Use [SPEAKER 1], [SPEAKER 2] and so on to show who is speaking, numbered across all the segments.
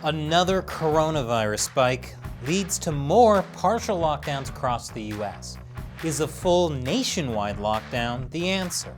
[SPEAKER 1] Another coronavirus spike leads to more partial lockdowns across the U.S. Is a full nationwide lockdown the answer?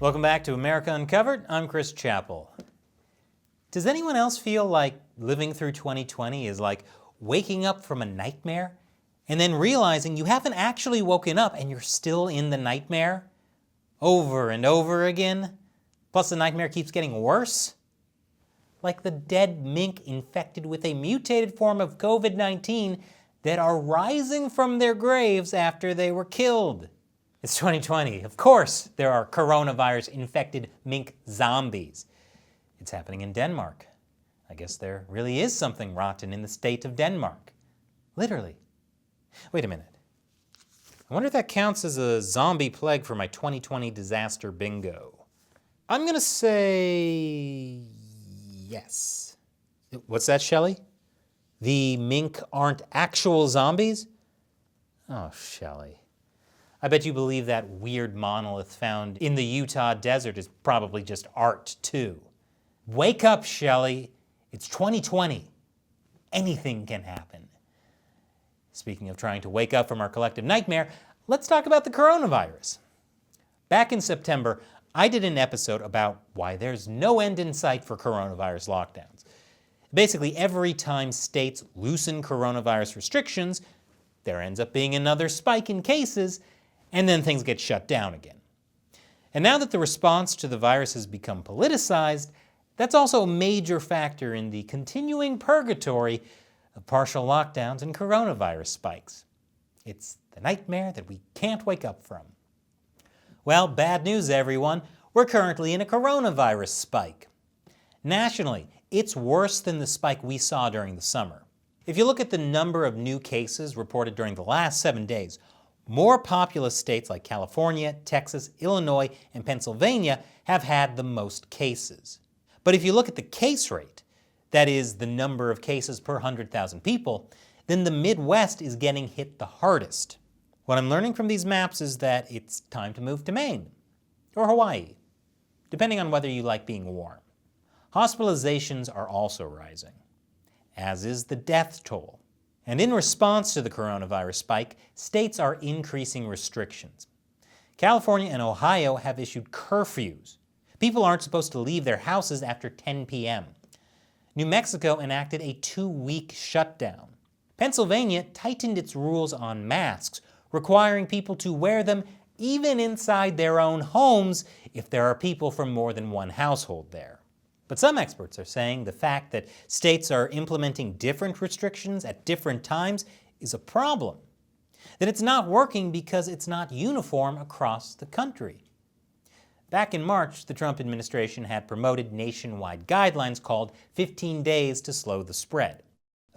[SPEAKER 1] Welcome back to America Uncovered. I'm Chris Chappell. Does anyone else feel like living through 2020 is like waking up from a nightmare and then realizing you haven't actually woken up and you're still in the nightmare over and over again? Plus the nightmare keeps getting worse? Like the dead mink infected with a mutated form of COVID-19 that are rising from their graves after they were killed. It's 2020. Of course, there are coronavirus-infected mink zombies. It's happening in Denmark. I guess there really is something rotten in the state of Denmark. Literally. Wait a minute. I wonder if that counts as a zombie plague for my 2020 disaster bingo. I'm going to say yes. What's that, Shelley? The mink aren't actual zombies? Oh, Shelley. I bet you believe that weird monolith found in the Utah desert is probably just art, too. Wake up, Shelley. It's 2020. Anything can happen. Speaking of trying to wake up from our collective nightmare, let's talk about the coronavirus. Back in September, I did an episode about why there's no end in sight for coronavirus lockdowns. Basically, every time states loosen coronavirus restrictions, there ends up being another spike in cases, and then things get shut down again. And now that the response to the virus has become politicized, that's also a major factor in the continuing purgatory of partial lockdowns and coronavirus spikes. It's the nightmare that we can't wake up from. Well, bad news, everyone. We're currently in a coronavirus spike. Nationally, it's worse than the spike we saw during the summer. If you look at the number of new cases reported during the last 7 days, more populous states like California, Texas, Illinois, and Pennsylvania have had the most cases. But if you look at the case rate, that is the number of cases per 100,000 people, then the Midwest is getting hit the hardest. What I'm learning from these maps is that it's time to move to Maine or Hawaii, depending on whether you like being warm. Hospitalizations are also rising, as is the death toll. And in response to the coronavirus spike, states are increasing restrictions. California and Ohio have issued curfews. People aren't supposed to leave their houses after 10 p.m. New Mexico enacted a 2-week shutdown. Pennsylvania tightened its rules on masks, requiring people to wear them even inside their own homes if there are people from more than one household there. But some experts are saying the fact that states are implementing different restrictions at different times is a problem. That it's not working because it's not uniform across the country. Back in March, the Trump administration had promoted nationwide guidelines called 15 days to slow the spread.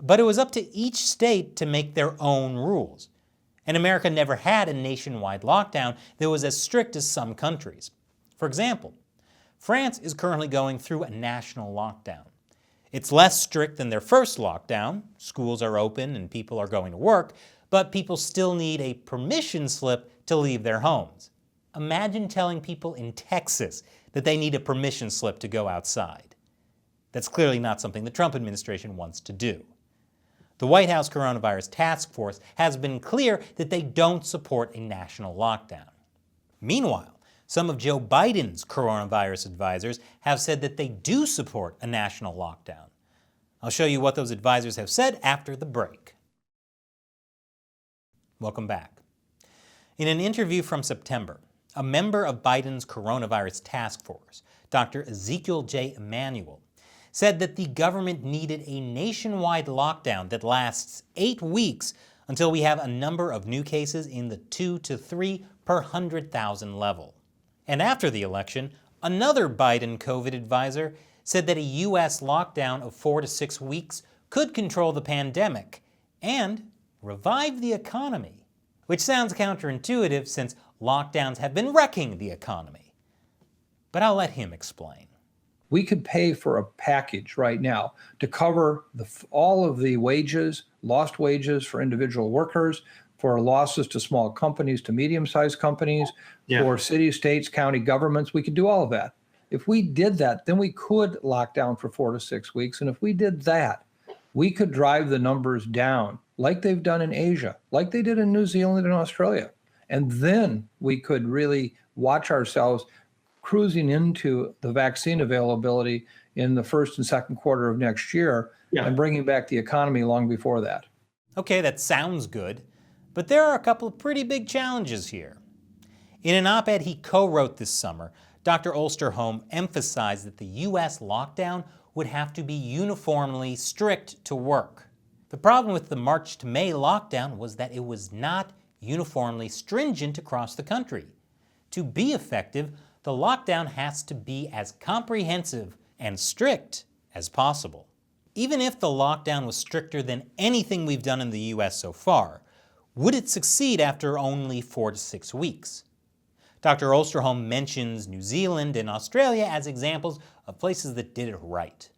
[SPEAKER 1] But it was up to each state to make their own rules. And America never had a nationwide lockdown that was as strict as some countries. For example, France is currently going through a national lockdown. It's less strict than their first lockdown. Schools are open and people are going to work, but people still need a permission slip to leave their homes. Imagine telling people in Texas that they need a permission slip to go outside. That's clearly not something the Trump administration wants to do. The White House Coronavirus Task Force has been clear that they don't support a national lockdown. Meanwhile, some of Joe Biden's coronavirus advisors have said that they do support a national lockdown. I'll show you what those advisors have said after the break. Welcome back. In an interview from September, a member of Biden's coronavirus task force, Dr. Ezekiel J. Emanuel, said that the government needed a nationwide lockdown that lasts 8 weeks until we have a number of new cases in the 2 to 3 per 100,000 level. And after the election, another Biden COVID advisor said that a U.S. lockdown of 4 to 6 weeks could control the pandemic and revive the economy, which sounds counterintuitive since lockdowns have been wrecking the economy. but I'll let him explain.
[SPEAKER 2] We could pay for a package right now to cover all of the wages, lost wages for individual workers, for losses to small companies, to medium-sized companies, for cities, states, county governments. We could do all of that. If we did that, then we could lock down for 4 to 6 weeks. And if we did that, we could drive the numbers down like they've done in Asia, like they did in New Zealand and Australia. And then we could really watch ourselves cruising into the vaccine availability in the first and second quarter of next year and bringing back the economy long before that.
[SPEAKER 1] Okay, that sounds good, but there are a couple of pretty big challenges here. In an op-ed he co-wrote this summer, Dr. Osterholm emphasized that the U.S. lockdown would have to be uniformly strict to work. The problem with the March to May lockdown was that it was not uniformly stringent across the country. To be effective, the lockdown has to be as comprehensive and strict as possible. Even if the lockdown was stricter than anything we've done in the U.S. so far, would it succeed after only 4 to 6 weeks? Dr. Osterholm mentions New Zealand and Australia as examples of places that did it right.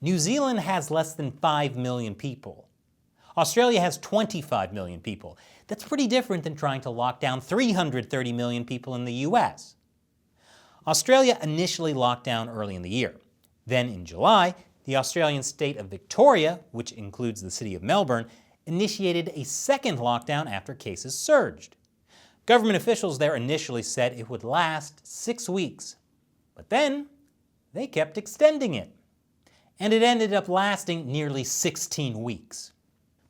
[SPEAKER 1] New Zealand has less than 5 million people. Australia has 25 million people. That's pretty different than trying to lock down 330 million people in the U.S. Australia initially locked down early in the year. Then in July, the Australian state of Victoria, which includes the city of Melbourne, initiated a second lockdown after cases surged. Government officials there initially said it would last 6 weeks, but then they kept extending it. And it ended up lasting nearly 16 weeks.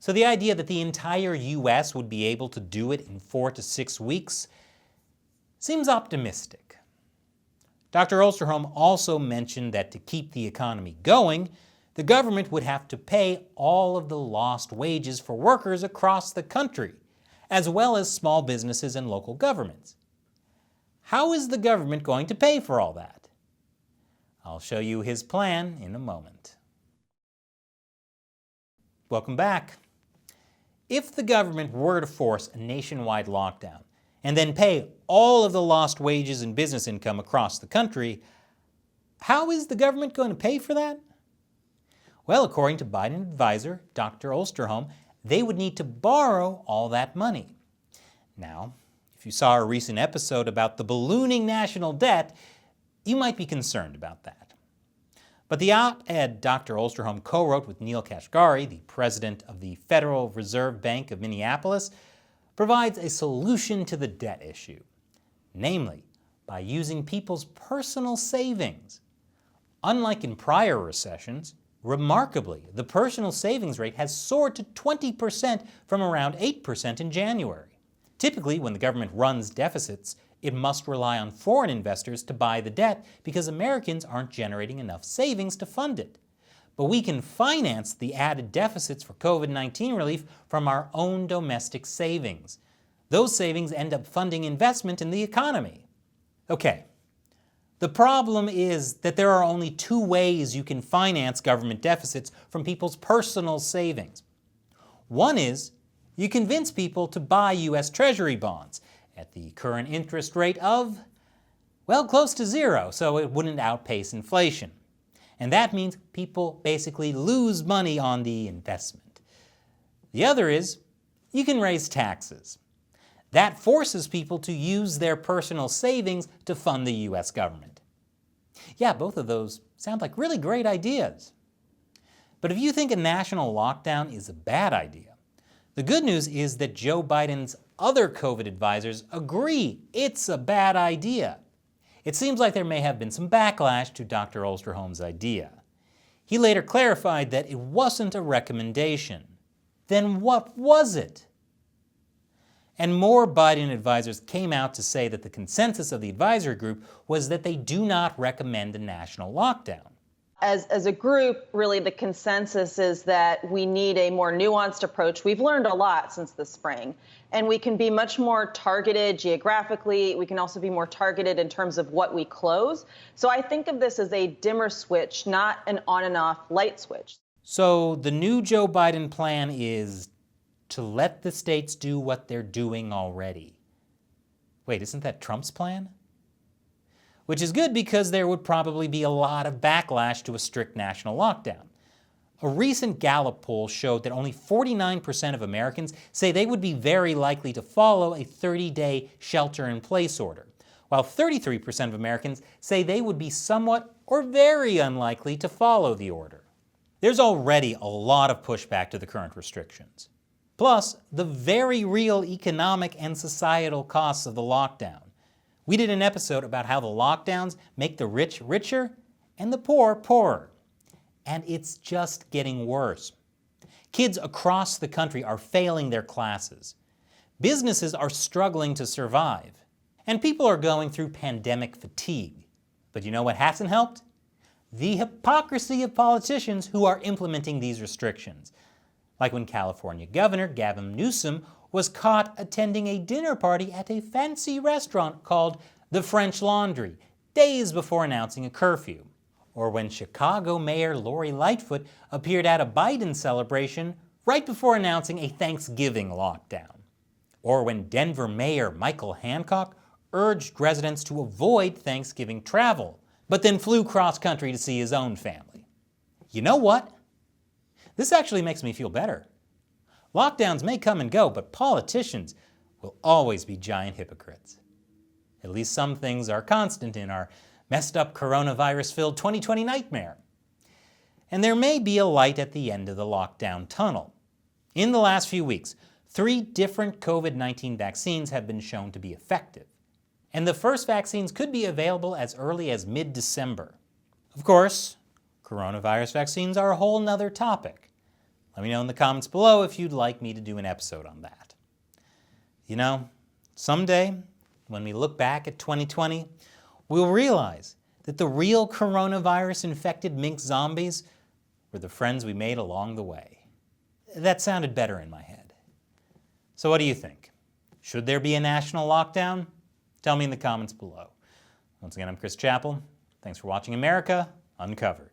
[SPEAKER 1] So the idea that the entire U.S. would be able to do it in 4 to 6 weeks seems optimistic. Dr. Osterholm also mentioned that to keep the economy going, the government would have to pay all of the lost wages for workers across the country, as well as small businesses and local governments. How is the government going to pay for all that? I'll show you his plan in a moment. Welcome back. If the government were to force a nationwide lockdown and then pay all of the lost wages and business income across the country, how is the government going to pay for that? Well, according to Biden advisor Dr. Osterholm, they would need to borrow all that money. Now, if you saw a recent episode about the ballooning national debt, you might be concerned about that. But the op-ed Dr. Osterholm co-wrote with Neil Kashkari, the president of the Federal Reserve Bank of Minneapolis, provides a solution to the debt issue, namely by using people's personal savings. Unlike in prior recessions, remarkably, the personal savings rate has soared to 20% from around 8% in January. Typically, when the government runs deficits, it must rely on foreign investors to buy the debt because Americans aren't generating enough savings to fund it. But we can finance the added deficits for COVID-19 relief from our own domestic savings. Those savings end up funding investment in the economy. Okay, the problem is that there are only 2 ways you can finance government deficits from people's personal savings. One is you convince people to buy U.S. Treasury bonds at the current interest rate of, well, close to 0, so it wouldn't outpace inflation. And that means people basically lose money on the investment. The other is you can raise taxes. That forces people to use their personal savings to fund the U.S. government. Yeah, both of those sound like really great ideas. But if you think a national lockdown is a bad idea, the good news is that Joe Biden's other COVID advisors agree it's a bad idea. It seems like there may have been some backlash to Dr. Osterholm's idea. He later clarified that it wasn't a recommendation. Then what was it? And more Biden advisors came out to say that the consensus of the advisory group was that they do not recommend a national lockdown.
[SPEAKER 3] As a group, really the consensus is that we need a more nuanced approach. We've learned a lot since the spring, and we can be much more targeted geographically. We can also be more targeted in terms of what we close. So I think of this as a dimmer switch, not an on and off light switch.
[SPEAKER 1] So the new Joe Biden plan is to let the states do what they're doing already. Wait, isn't that Trump's plan? which is good because there would probably be a lot of backlash to a strict national lockdown. A recent Gallup poll showed that only 49% of Americans say they would be very likely to follow a 30-day shelter-in-place order, while 33% of Americans say they would be somewhat or very unlikely to follow the order. There's already a lot of pushback to the current restrictions. Plus, the very real economic and societal costs of the lockdown. We did an episode about how the lockdowns make the rich richer and the poor poorer. And it's just getting worse. Kids across the country are failing their classes. Businesses are struggling to survive. And people are going through pandemic fatigue. But you know what hasn't helped? The hypocrisy of politicians who are implementing these restrictions. Like when California Governor Gavin Newsom was caught attending a dinner party at a fancy restaurant called the French Laundry, days before announcing a curfew. Or when Chicago Mayor Lori Lightfoot appeared at a Biden celebration right before announcing a Thanksgiving lockdown. Or when Denver Mayor Michael Hancock urged residents to avoid Thanksgiving travel, but then flew cross-country to see his own family. You know what? This actually makes me feel better. Lockdowns may come and go, but politicians will always be giant hypocrites. At least some things are constant in our messed up coronavirus-filled 2020 nightmare. And there may be a light at the end of the lockdown tunnel. In the last few weeks, 3 different COVID-19 vaccines have been shown to be effective. And the first vaccines could be available as early as mid-December. Of course, coronavirus vaccines are a whole nother topic. Let me know in the comments below if you'd like me to do an episode on that. You know, someday, when we look back at 2020, we'll realize that the real coronavirus-infected mink zombies were the friends we made along the way. That sounded better in my head. So what do you think? Should there be a national lockdown? Tell me in the comments below. Once again, I'm Chris Chappell. Thanks for watching America Uncovered.